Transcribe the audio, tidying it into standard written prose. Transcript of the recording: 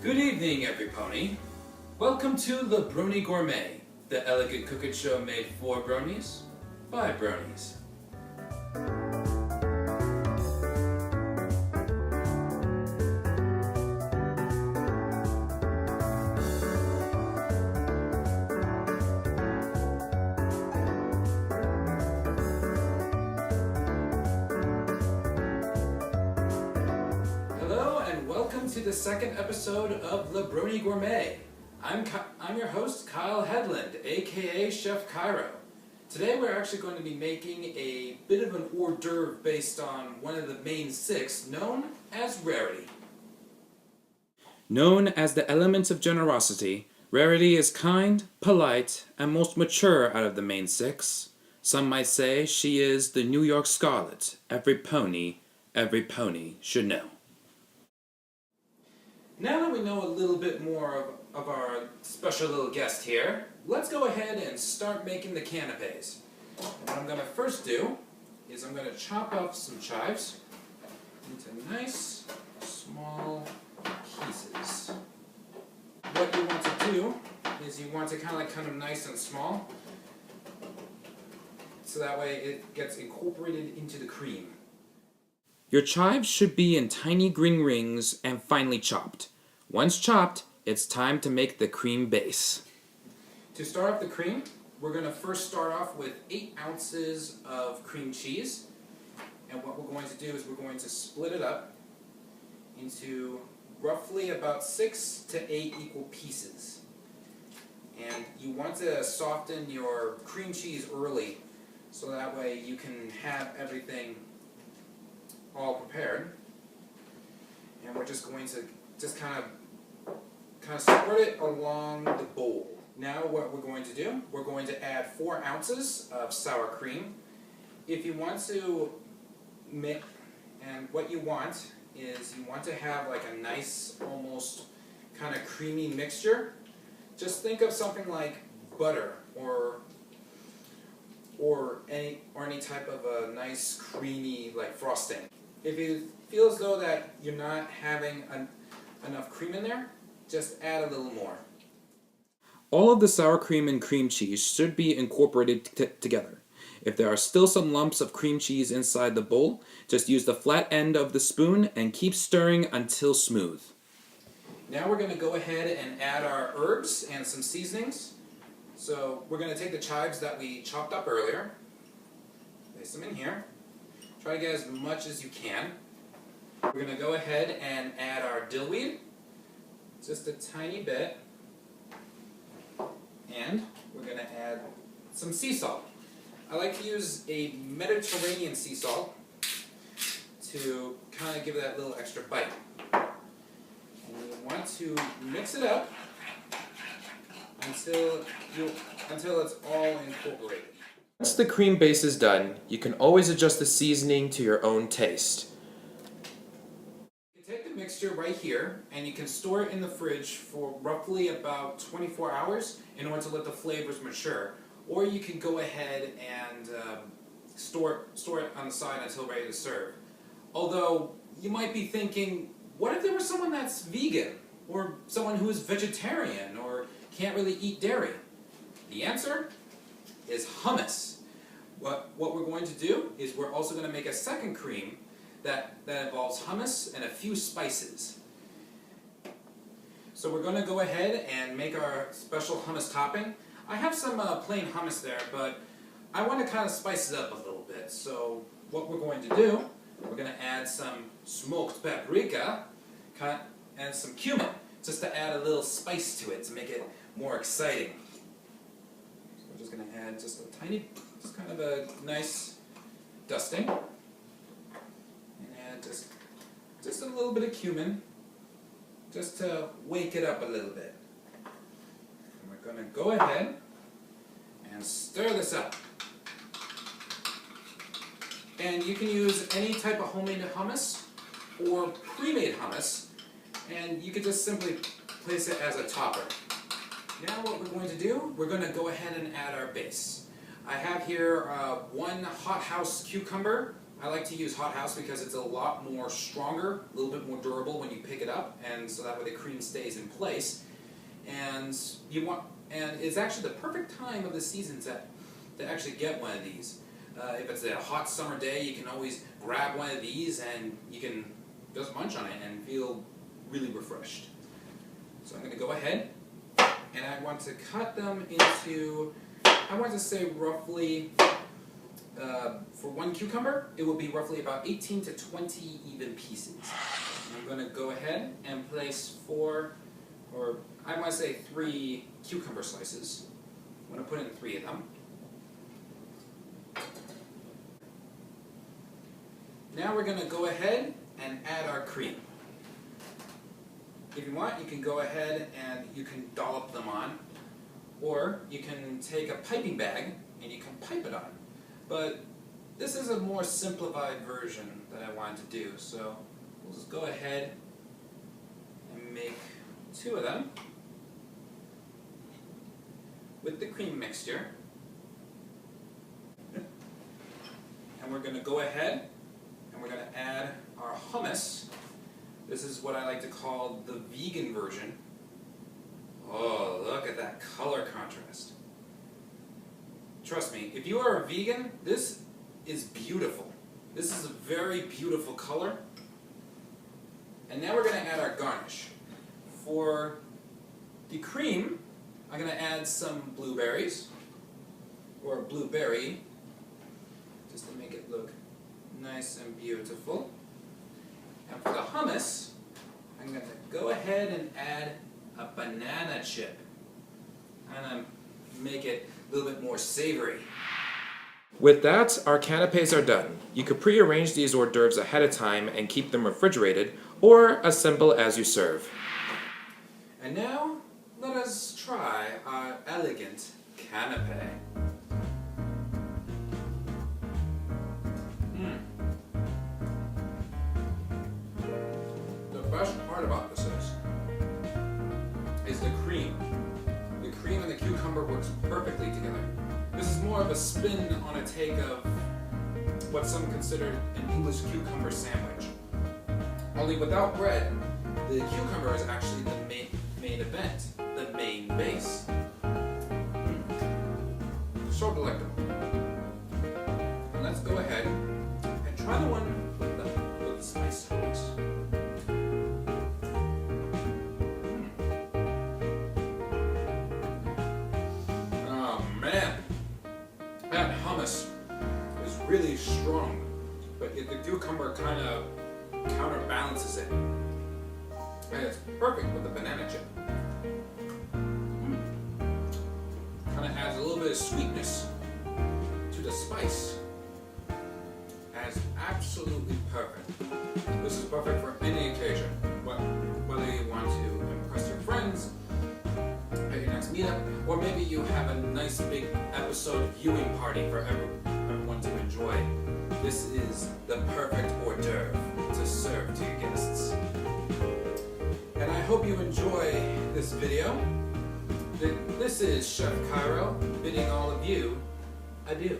Good evening, everypony. Welcome to the Brony Gourmet, the elegant cooking show made for bronies, by bronies. Welcome to the second episode of the Brony Gourmet. I'm your host, Kyle Headland, aka Chef Cairo. Today we're actually going to be making a bit of an hors d'oeuvre based on one of the main six, known as Rarity. Known as the element of generosity, Rarity is kind, polite, and most mature out of the main six. Some might say she is the New York Scarlet, every pony should know. Now that we know a little bit more of our special little guest here, let's go ahead and start making the canapés. What I'm going to first do is I'm going to chop up some chives into nice, small pieces. What you want to do is you want to kind of cut them nice and small, so that way it gets incorporated into the cream. Your chives should be in tiny green rings and finely chopped. Once chopped, it's time to make the cream base. To start off the cream, we're going to first start off with 8 ounces of cream cheese. And what we're going to do is we're going to split it up into roughly about 6 to 8 equal pieces. And you want to soften your cream cheese early, so that way you can have everything all prepared. And we're just going to kind of spread it along the bowl. Now what we're going to do, we're going to add 4 ounces of sour cream. If you want to make, and what you want is you want to have like a nice, almost kind of creamy mixture. Just think of something like butter or any type of a nice creamy like frosting. If you feel as though that you're not having enough cream in there, just add a little more. All of the sour cream and cream cheese should be incorporated together. If there are still some lumps of cream cheese inside the bowl, just use the flat end of the spoon and keep stirring until smooth. Now we're going to go ahead and add our herbs and some seasonings. So we're going to take the chives that we chopped up earlier, place them in here. Try to get as much as you can. We're going to go ahead and add our dillweed, just a tiny bit, and we're going to add some sea salt. I like to use a Mediterranean sea salt to kind of give it that little extra bite. And you want to mix it up until it's all incorporated. Once the cream base is done, you can always adjust the seasoning to your own taste. You can take the mixture right here, and you can store it in the fridge for roughly about 24 hours in order to let the flavors mature. Or you can go ahead and store it on the side until ready to serve. Although, you might be thinking, what if there was someone that's vegan? Or someone who is vegetarian, or can't really eat dairy? The answer is hummus. What we're going to do is we're also going to make a second cream that involves hummus and a few spices. So we're going to go ahead and make our special hummus topping. I have some plain hummus there, but I want to kind of spice it up a little bit. So what we're going to do, we're going to add some smoked paprika and some cumin, just to add a little spice to it, to make it more exciting. So we're just going to add just a tiny, just kind of a nice dusting, and add just a little bit of cumin, just to wake it up a little bit. And we're going to go ahead and stir this up. And you can use any type of homemade hummus or pre-made hummus, and you can just simply place it as a topper. Now what we're going to do, we're going to go ahead and add our base. I have here 1 hothouse cucumber I like to use Hot House because it's a lot more stronger, a little bit more durable when you pick it up, and so that way the cream stays in place. And it's actually the perfect time of the season to actually get one of these. If it's a hot summer day, you can always grab one of these and you can just munch on it and feel really refreshed. So I'm going to go ahead and I want to cut them into, I want to say roughly, for one cucumber, it will be roughly about 18 to 20 even pieces. And I'm going to go ahead and place 4, or I want to say 3 cucumber slices. I'm going to put in 3 of them. Now we're going to go ahead and add our cream. If you want, you can go ahead and you can dollop them on, or you can take a piping bag and you can pipe it on. But this is a more simplified version that I wanted to do, so we'll just go ahead and make 2 of them with the cream mixture. And we're going to go ahead and we're going to add our hummus. This is what I like to call the vegan version. Oh, look at that color contrast. Trust me, if you are a vegan, this is beautiful. This is a very beautiful color. And now we're going to add our garnish. For the cream, I'm going to add some blueberries, or blueberry, just to make it look nice and beautiful. And for the hummus, I'm going to go ahead and add a banana chip. I'm going to make it a little bit more savory. With that, our canapés are done. You could pre-arrange these hors d'oeuvres ahead of time and keep them refrigerated, or assemble as you serve. And now, let us try our elegant canapé. The best part about this is the cream. The cream and the cucumber works perfectly together. This is more of a spin on a take of what some consider an English cucumber sandwich. Only without bread, the cucumber is actually the main event, the main base. So delectable. And let's go ahead and try the one with the spice toppings. Oh man, that hummus is really strong, but yet the cucumber kind of counterbalances it. And it's perfect with the banana chip. Kind of adds a little bit of sweetness to the spice. And it's absolutely perfect. This is perfect for any occasion. Whether you want to impress your friends at your next meetup, or maybe you have a nice big episode viewing party for everyone to enjoy. This is the perfect hors d'oeuvre to serve to your guests. And I hope you enjoy this video. This is Chef Cairo bidding all of you adieu.